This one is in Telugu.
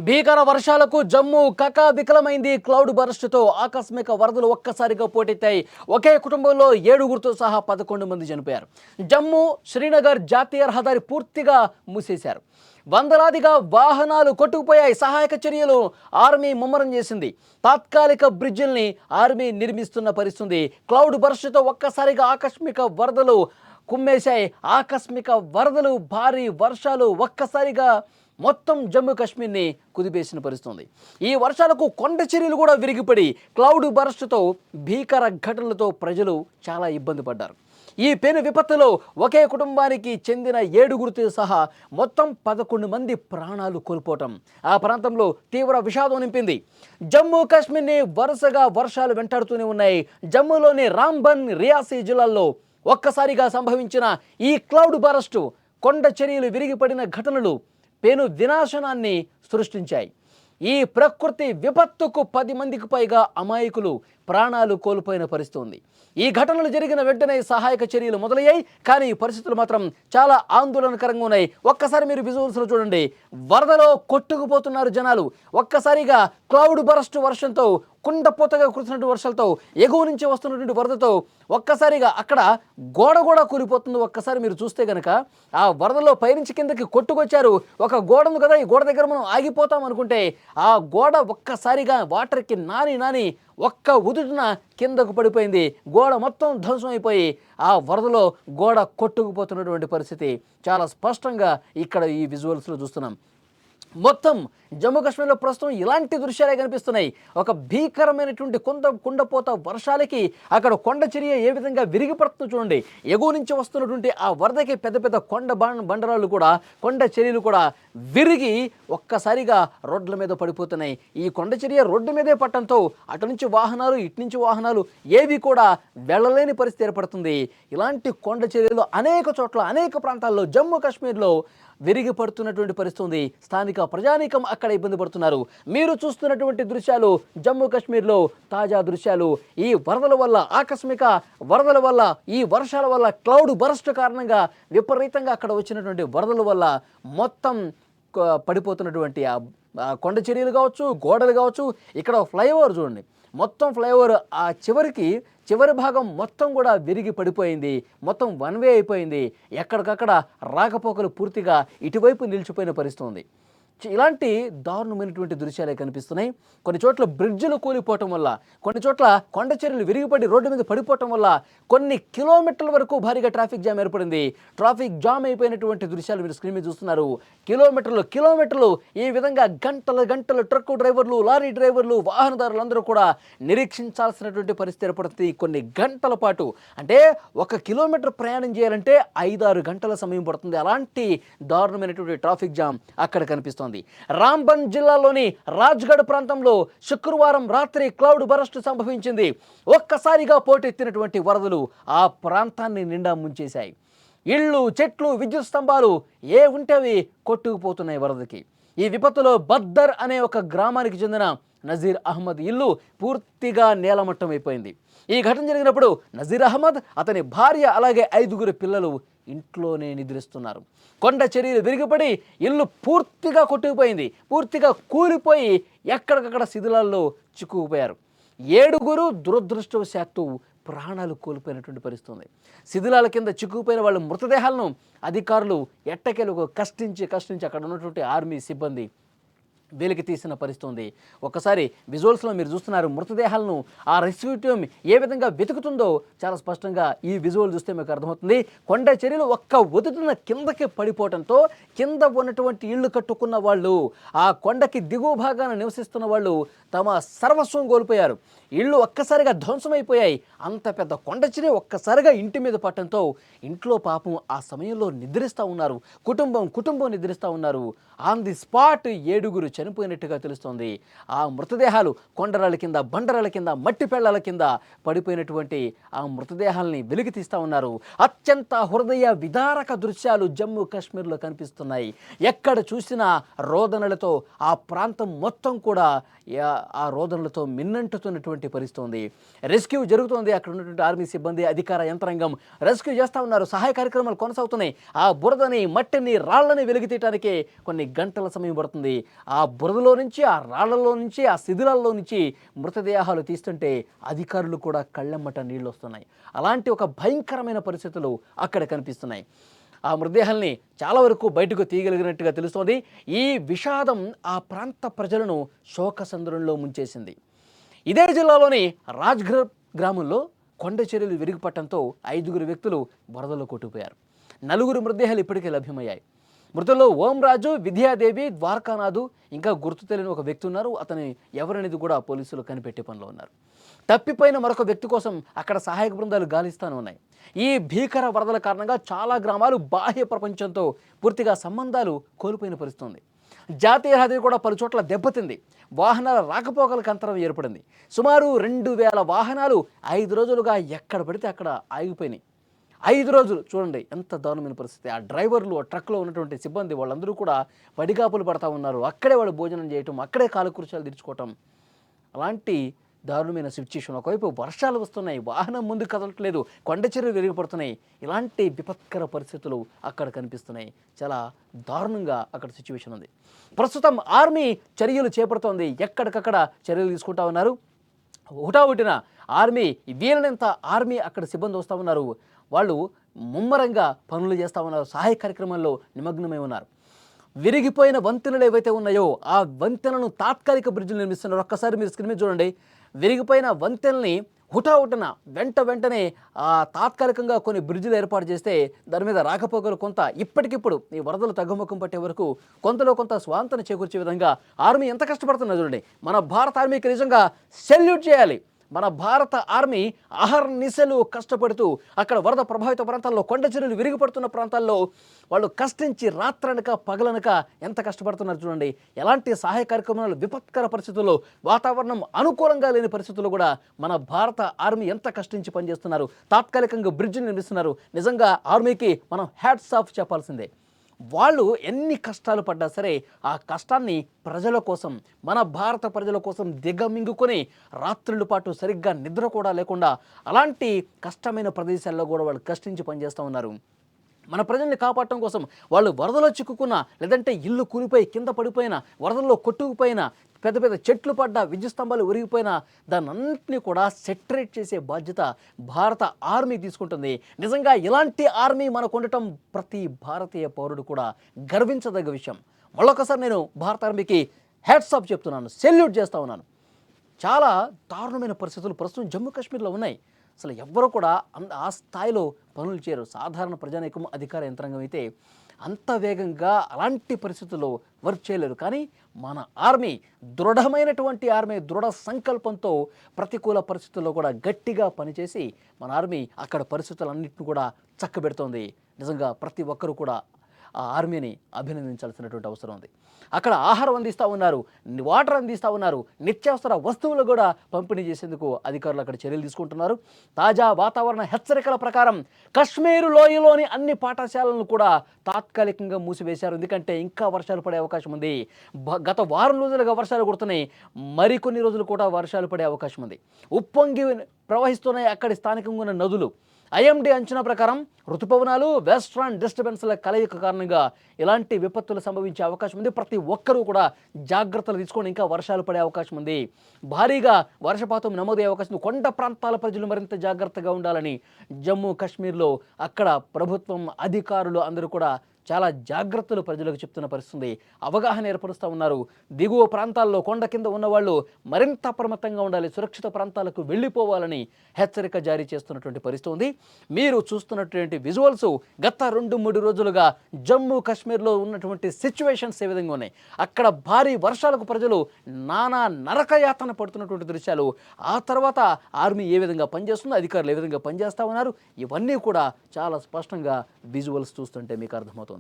భీకర వర్షాలకు జమ్మూ కకావికలమైంది. క్లౌడ్ బరస్టుతో ఆకస్మిక వరదలు ఒక్కసారిగా పోటెత్తాయి. ఒకే కుటుంబంలో 7గురితో సహా 11 మంది చనిపోయారు. జమ్మూ శ్రీనగర్ జాతీయ రహదారి పూర్తిగా మూసేశారు. వందలాదిగా వాహనాలు కొట్టుకుపోయాయి. సహాయక చర్యలు ఆర్మీ ముమ్మరం చేసింది. తాత్కాలిక బ్రిడ్జిల్ని ఆర్మీ నిర్మిస్తున్న పరిస్థితి. క్లౌడ్ బరస్టుతో ఒక్కసారిగా ఆకస్మిక వరదలు కుమ్మేశాయి. ఆకస్మిక వరదలు, భారీ వర్షాలు ఒక్కసారిగా మొత్తం జమ్మూ కాశ్మీర్ని కుదిపేసిన పరిస్థితుంది. ఈ వర్షాలకు కొండ చర్యలు కూడా విరిగిపడి క్లౌడ్ బరస్టుతో భీకర ఘటనలతో ప్రజలు చాలా ఇబ్బంది పడ్డారు. ఈ పెను విపత్తులో ఒకే కుటుంబానికి చెందిన 7గురితో సహా మొత్తం 11 మంది ప్రాణాలు కోల్పోవటం ఆ ప్రాంతంలో తీవ్ర విషాదం నింపింది. జమ్మూ కాశ్మీర్ని వరుసగా వర్షాలు వెంటాడుతూనే ఉన్నాయి. జమ్మూలోని రాంబన్, రియాసీ జిల్లాల్లో ఒక్కసారిగా సంభవించిన ఈ క్లౌడ్ బరస్టు, కొండ చర్యలు విరిగిపడిన ఘటనలు పెను వినాశనాన్ని సృష్టించాయి. ఈ ప్రకృతి విపత్తుకు 10 మందికి పైగా అమాయకులు ప్రాణాలు కోల్పోయిన పరిస్థితి ఉంది. ఈ ఘటనలు జరిగిన వెంటనే సహాయక చర్యలు మొదలయ్యాయి. కానీ పరిస్థితులు మాత్రం చాలా ఆందోళనకరంగా ఉన్నాయి. ఒక్కసారి మీరు విజువల్స్లో చూడండి. వరదలో కొట్టుకుపోతున్నారు జనాలు. ఒక్కసారిగా క్లౌడ్ బరస్ట్ వర్షంతో, కుండపోతగా కురిసినటువంటి వర్షాలతో, ఎగువ నుంచి వస్తున్నటువంటి వరదతో ఒక్కసారిగా అక్కడ గోడ కూడా కూలిపోతుంది. ఒక్కసారి మీరు చూస్తే కనుక ఆ వరదలో పైనుంచి కిందకి కొట్టుకొచ్చారు. ఒక గోడ ఉంది కదా, ఈ గోడ దగ్గర మనం ఆగిపోతాం అనుకుంటే ఆ గోడ ఒక్కసారిగా వాటర్కి నాని ఒక్క ఉదుటిన కిందకు పడిపోయింది. గోడ మొత్తం ధ్వంసం అయిపోయి ఆ వరదలో గోడ కొట్టుకుపోతున్నటువంటి పరిస్థితి చాలా స్పష్టంగా ఇక్కడ ఈ విజువల్స్లో చూస్తున్నాం. మొత్తం జమ్మూ కాశ్మీర్లో ప్రస్తుతం ఇలాంటి దృశ్యాలే కనిపిస్తున్నాయి. ఒక భీకరమైనటువంటి కుండపోత వర్షాలకి అక్కడ కొండ చర్య ఏ విధంగా విరిగిపడుతుందో చూడండి. ఎగువ నుంచి వస్తున్నటువంటి ఆ వరదకి పెద్ద పెద్ద బండరాళ్ళు కూడా, కొండ చర్యలు కూడా విరిగి ఒక్కసారిగా రోడ్ల మీద పడిపోతున్నాయి. ఈ కొండ చర్య రోడ్డు మీదే పట్టడంతో అటు నుంచి వాహనాలు, ఇటు నుంచి వాహనాలు ఏవి కూడా వెళ్ళలేని పరిస్థితి ఏర్పడుతుంది. ఇలాంటి కొండ చర్యలు అనేక చోట్ల, అనేక ప్రాంతాల్లో జమ్మూ కాశ్మీర్లో విరిగి పడుతున్నటువంటి పరిస్థితి ఉంది. స్థానిక ప్రజానీకం అక్కడ ఇబ్బంది పడుతున్నారు. మీరు చూస్తున్నటువంటి దృశ్యాలు జమ్మూ కాశ్మీర్లో తాజా దృశ్యాలు. ఈ వరదల వల్ల, ఆకస్మిక వరదల వల్ల, ఈ వర్షాల వల్ల, క్లౌడ్ బరస్ట్ కారణంగా విపరీతంగా అక్కడ వచ్చినటువంటి వరదల వల్ల మొత్తం పడిపోతున్నటువంటి ఆ కొండ చర్యలు కావచ్చు, గోడలు కావచ్చు. ఇక్కడ ఫ్లైఓవర్ చూడండి, మొత్తం ఫ్లైఓవర్ ఆ చివరి భాగం మొత్తం కూడా విరిగి పడిపోయింది. మొత్తం వన్ వే అయిపోయింది. ఎక్కడికక్కడ రాకపోకలు పూర్తిగా ఇటువైపు నిలిచిపోయిన పరిస్థితి ఉంది. ఇలాంటి దారుణమైనటువంటి దృశ్యాలే కనిపిస్తున్నాయి. కొన్ని చోట్ల బ్రిడ్జిలు కూలిపోవటం వల్ల, కొన్ని చోట్ల కొండ చర్యలు విరిగిపడి రోడ్డు మీద పడిపోవటం వల్ల కొన్ని కిలోమీటర్ల వరకు భారీగా ట్రాఫిక్ జామ్ ఏర్పడింది. ట్రాఫిక్ జామ్ అయిపోయినటువంటి దృశ్యాలు మీరు స్క్రీన్ మీద చూస్తున్నారు. కిలోమీటర్లు ఈ విధంగా గంటలు ట్రక్ డ్రైవర్లు, లారీ డ్రైవర్లు, వాహనదారులందరూ కూడా నిరీక్షించాల్సినటువంటి పరిస్థితి ఏర్పడుతుంది. కొన్ని గంటల పాటు, అంటే 1 కిలోమీటర్ ప్రయాణం చేయాలంటే 5-6 గంటల సమయం పడుతుంది. అలాంటి దారుణమైనటువంటి ట్రాఫిక్ జామ్ అక్కడ కనిపిస్తోంది. రాంబన్ జిల్లాలోని రాజ్గఢ్ ప్రాంతంలో శుక్రవారం రాత్రి క్లౌడ్ బరస్ట్ సంభవించింది. ఒక్కసారిగా పోటెత్తినటువంటి వరదలు ఆ ప్రాంతాన్ని నిండా ముంచేశాయి. ఇళ్ళు, చెట్లు, విద్యుత్ స్తంభాలు ఏ ఉంటేవి కొట్టుకుపోతున్నాయి వరదకి. ఈ విపత్తులో బద్దర్ అనే ఒక గ్రామానికి చెందిన నజీర్ అహ్మద్ ఇల్లు పూర్తిగా నేలమట్టం అయిపోయింది. ఈ ఘటన జరిగినప్పుడు నజీర్ అహ్మద్, అతని భార్య, అలాగే 5గురు పిల్లలు ఇంట్లోనే నిద్రిస్తున్నారు. కొండ చర్యలు విరిగిపడి ఇల్లు పూర్తిగా కొట్టుకుపోయింది. పూర్తిగా కూలిపోయి ఎక్కడికక్కడ శిథిలాల్లో చిక్కుకుపోయారు. 7గురు దురదృష్టవశాత్తు ప్రాణాలు కోల్పోయినటువంటి పరిస్థితి ఉంది. శిథిలాల కింద చిక్కుకుపోయిన వాళ్ళ మృతదేహాలను అధికారులు ఎట్టకేలకు కష్టించి అక్కడ ఉన్నటువంటి ఆర్మీ సిబ్బంది వెలికి తీసిన పరిస్థితి ఉంది. ఒక్కసారి విజువల్స్లో మీరు చూస్తున్నారు. మృతదేహాలను ఆ రెస్క్యూ టీమ్ ఏ విధంగా వెతుకుతుందో చాలా స్పష్టంగా ఈ విజువల్ చూస్తే మీకు అర్థమవుతుంది. కొండ చర్యలు ఒక్క ఒదుటిన కిందకి పడిపోవడంతో కింద ఉన్నటువంటి ఇళ్ళు కట్టుకున్న వాళ్ళు, ఆ కొండకి దిగువ భాగాన నివసిస్తున్న వాళ్ళు తమ సర్వస్వం కోల్పోయారు. ఇళ్ళు ఒక్కసారిగా ధ్వంసమైపోయాయి. అంత పెద్ద కొండ చర్య ఒక్కసారిగా ఇంటి మీద పట్టడంతో ఇంట్లో పాపం ఆ సమయంలో నిద్రిస్తూ ఉన్నారు. కుటుంబం నిద్రిస్తూ ఉన్నారు. ఆన్ ది స్పాట్ 7గురు చనిపోయినట్టుగా తెలుస్తోంది. ఆ మృతదేహాలు కొండరాళ్ళ కింద, బండరాళ్ళ కింద, మట్టి పెళ్లాల కింద పడిపోయినటువంటి ఆ మృతదేహాలని వెలికి తీస్తూ ఉన్నారు. అత్యంత హృదయ విదారక దృశ్యాలు జమ్మూ కాశ్మీర్లో కనిపిస్తున్నాయి. ఎక్కడ చూసినా రోదనలతో ఆ ప్రాంతం మొత్తం కూడా ఆ రోదనలతో మిన్నంటుతున్నటువంటి పరిస్థితి ఉంది. రెస్క్యూ జరుగుతోంది. అక్కడ ఉన్నటువంటి ఆర్మీ సిబ్బంది, అధికార యంత్రాంగం రెస్క్యూ చేస్తూ ఉన్నారు. సహాయ కార్యక్రమాలు కొనసాగుతున్నాయి. ఆ బురదని, మట్టిని, రాళ్లని వెలికి తీయటానికి కొన్ని గంటల సమయం పడుతుంది. ఆ బురదలో నుంచి, ఆ రాళ్లలో నుంచి, ఆ శిథిలాల్లో నుంచి మృతదేహాలు తీస్తుంటే అధికారులు కూడా కళ్ళెమ్మట నీళ్ళు వస్తున్నాయి. అలాంటి ఒక భయంకరమైన పరిస్థితులు అక్కడ కనిపిస్తున్నాయి. ఆ మృతదేహాల్ని చాలా వరకు బయటకు తీయగలిగినట్టుగా తెలుస్తోంది. ఈ విషాదం ఆ ప్రాంత ప్రజలను శోకసంద్రంలో ముంచేసింది. ఇదే జిల్లాలోని రాజ్ఘర్ గ్రామంలో కొండ చర్యలు విరిగిపట్టడంతో 5 వ్యక్తులు వరదలో కొట్టుకుపోయారు. 4 మృతదేహాలు ఇప్పటికే లభ్యమయ్యాయి. మృతుల్లో ఓంరాజు, విద్యాదేవి, ద్వారకానాథు, ఇంకా గుర్తు తెలియని ఒక వ్యక్తి ఉన్నారు. అతని ఎవరనేది కూడా పోలీసులు కనిపెట్టే పనిలో ఉన్నారు. తప్పిపోయిన మరొక వ్యక్తి కోసం అక్కడ సహాయక బృందాలు గాలిస్తానే ఉన్నాయి. ఈ భీకర వరదల కారణంగా చాలా గ్రామాలు బాహ్య ప్రపంచంతో పూర్తిగా సంబంధాలు కోల్పోయిన పరిస్థితి ఉంది. జాతీయ రహదారి కూడా పలు చోట్ల దెబ్బతింది. వాహనాల రాకపోకలకు అంతరం ఏర్పడింది. సుమారు 2000 వాహనాలు 5 రోజులుగా ఎక్కడ పడితే అక్కడ ఆగిపోయినాయి. 5 రోజులు చూడండి ఎంత దారుణమైన పరిస్థితి. ఆ డ్రైవర్లు, ఆ ట్రక్లో ఉన్నటువంటి సిబ్బంది వాళ్ళందరూ కూడా పడిగాపులు పడతా ఉన్నారు. అక్కడే వాళ్ళు భోజనం చేయటం, అక్కడే కాలకృత్యాలు తీర్చుకోవటం, అలాంటి దారుణమైన సిచ్యుయేషన్. ఒకవైపు వర్షాలు వస్తున్నాయి, వాహనం ముందు కదలట్లేదు, కొండ చర్యలు విరిగిపడుతున్నాయి. ఇలాంటి విపత్కర పరిస్థితులు అక్కడ కనిపిస్తున్నాయి. చాలా దారుణంగా అక్కడ సిచ్యువేషన్ ఉంది. ప్రస్తుతం ఆర్మీ చర్యలు చేపడుతోంది. ఎక్కడికక్కడ చర్యలు తీసుకుంటా ఉన్నారు. హుటాహుటిన ఆర్మీ వీలైనంత ఆర్మీ అక్కడ సిబ్బంది వస్తూ ఉన్నారు. వాళ్ళు ముమ్మరంగా పనులు చేస్తూ ఉన్నారు. సహాయ కార్యక్రమాల్లో నిమగ్నమై ఉన్నారు. విరిగిపోయిన వంతెనలు ఏవైతే ఉన్నాయో ఆ వంతెనలను తాత్కాలిక బ్రిడ్జ్లు నిర్మిస్తున్నారు. ఒక్కసారి మీరు స్క్రీన్ మీద చూడండి. విరిగిపోయిన వంతెనల్ని హుటాహుటిన వెంటనే తాత్కాలికంగా కొన్ని బ్రిడ్జ్లు ఏర్పాటు చేస్తే దాని మీద రాకపోకలు కొంత ఇప్పటికిప్పుడు ఈ వరదలు తగ్గుముఖం పట్టే వరకు కొంతలో కొంత స్వాంతన చేకూర్చే విధంగా ఆర్మీ ఎంత కష్టపడుతుందో చూడండి. మన భారత ఆర్మీకి నిజంగా సెల్యూట్ చేయాలి. మన భారత ఆర్మీ అహర్నిశలు కష్టపడుతూ అక్కడ వరద ప్రభావిత ప్రాంతాల్లో, కొండ చర్యలు విరిగిపడుతున్న ప్రాంతాల్లో వాళ్ళు కష్టించి రాత్రనక పగలనక ఎంత కష్టపడుతున్నారు చూడండి. ఎలాంటి సహాయ కార్యక్రమాలు, విపత్కర పరిస్థితుల్లో, వాతావరణం అనుకూలంగా లేని పరిస్థితుల్లో కూడా మన భారత ఆర్మీ ఎంత కష్టించి పనిచేస్తున్నారు. తాత్కాలికంగా బ్రిడ్జిని నిర్మిస్తున్నారు. నిజంగా ఆర్మీకి మనం హ్యాట్స్ ఆఫ్ చెప్పాల్సిందే. వాళ్ళు ఎన్ని కష్టాలు పడ్డా సరే ఆ కష్టాన్ని ప్రజల కోసం, మన భారత ప్రజల కోసం దిగమింగుకొని రాత్రుల పాటు సరిగ్గా నిద్ర కూడా లేకుండా అలాంటి కష్టమైన ప్రదేశాల్లో కూడా వాళ్ళు కష్టించి పనిచేస్తూ ఉన్నారు. మన ప్రజల్ని కాపాడటం కోసం వాళ్ళు వరదలో చిక్కుకున్న, లేదంటే ఇల్లు కూలిపోయి కింద పడిపోయిన, వరదల్లో కొట్టుకుపోయిన, పెద్ద పెద్ద చెట్లు పడ్డ, విద్యుత్ స్తంభాలు ఉరిగిపోయిన దాన్నంటినీ కూడా సెటరేట్ చేసే బాధ్యత భారత ఆర్మీ తీసుకుంటుంది. నిజంగా ఇలాంటి ఆర్మీ మనకు ఉండటం ప్రతి భారతీయ పౌరుడు కూడా గర్వించదగ్గ విషయం. మళ్ళొకసారి నేను భారత ఆర్మీకి హ్యాట్స్ ఆఫ్ చెప్తున్నాను, సెల్యూట్ చేస్తూ ఉన్నాను. చాలా దారుణమైన పరిస్థితులు ప్రస్తుతం జమ్మూ కాశ్మీర్లో ఉన్నాయి. అసలు ఎవ్వరూ కూడా ఆ స్థాయిలో పనులు చేయరు. సాధారణ ప్రజానీకం, అధికార యంత్రాంగం అయితే అంత వేగంగా అలాంటి పరిస్థితుల్లో వర్క్ చేయలేరు. కానీ మన ఆర్మీ దృఢమైనటువంటి ఆర్మీ, దృఢ సంకల్పంతో ప్రతికూల పరిస్థితుల్లో కూడా గట్టిగా పనిచేసి మన ఆర్మీ అక్కడ పరిస్థితులన్నింటినీ కూడా చక్కబెడుతోంది. నిజంగా ప్రతి ఒక్కరూ కూడా ఆ ఆర్మీని అభినందించాల్సినటువంటి అవసరం ఉంది. అక్కడ ఆహారం అందిస్తూ ఉన్నారు, వాటర్ అందిస్తూ ఉన్నారు, నిత్యావసర వస్తువులు కూడా పంపిణీ చేసేందుకు అధికారులు అక్కడ చర్యలు తీసుకుంటున్నారు. తాజా వాతావరణ హెచ్చరికల ప్రకారం కశ్మీరు లోయలోని అన్ని పాఠశాలలను కూడా తాత్కాలికంగా మూసివేశారు. ఎందుకంటే ఇంకా వర్షాలు పడే అవకాశం ఉంది. గత వారం రోజులుగా వర్షాలు కుడుతున్నాయి. మరికొన్ని రోజులు కూడా వర్షాలు పడే అవకాశం ఉంది. ఉప్పొంగి ప్రవహిస్తున్నాయి అక్కడి స్థానికంగా ఉన్న నదులు. ఐఎండీ అంచనా ప్రకారం ఋతుపవనాలు, వెస్ట్రన్ డిస్టర్బెన్స్ల కలయిక కారణంగా ఇలాంటి విపత్తులు సంభవించే అవకాశం ఉంది. ప్రతి ఒక్కరూ కూడా జాగ్రత్తలు తీసుకొని ఇంకా వర్షాలు పడే అవకాశం ఉంది. భారీగా వర్షపాతం నమోదయ్యే అవకాశం ఉంది. కొండ ప్రాంతాల ప్రజలు మరింత జాగ్రత్తగా ఉండాలని జమ్మూ కాశ్మీర్లో అక్కడ ప్రభుత్వం, అధికారులు అందరూ కూడా చాలా జాగ్రత్తలు ప్రజలకు చెప్తున్న పరిస్థితి. అవగాహన ఏర్పరుస్తూ ఉన్నారు. దిగువ ప్రాంతాల్లో, కొండ కింద ఉన్నవాళ్ళు మరింత అప్రమత్తంగా ఉండాలి, సురక్షిత ప్రాంతాలకు వెళ్ళిపోవాలని హెచ్చరిక జారీ చేస్తున్నటువంటి పరిస్థితి ఉంది. మీరు చూస్తున్నటువంటి విజువల్స్ గత 2-3 రోజులుగా జమ్మూ కాశ్మీర్లో ఉన్నటువంటి సిచ్యువేషన్స్ ఏ విధంగా ఉన్నాయి. అక్కడ భారీ వర్షాలకు ప్రజలు నానా నరకయాతన పడుతున్నటువంటి దృశ్యాలు, ఆ తర్వాత ఆర్మీ ఏ విధంగా పనిచేస్తుందో, అధికారులు ఏ విధంగా పనిచేస్తూ ఉన్నారు, ఇవన్నీ కూడా చాలా స్పష్టంగా విజువల్స్ చూస్తుంటే మీకు అర్థమవుతుంది.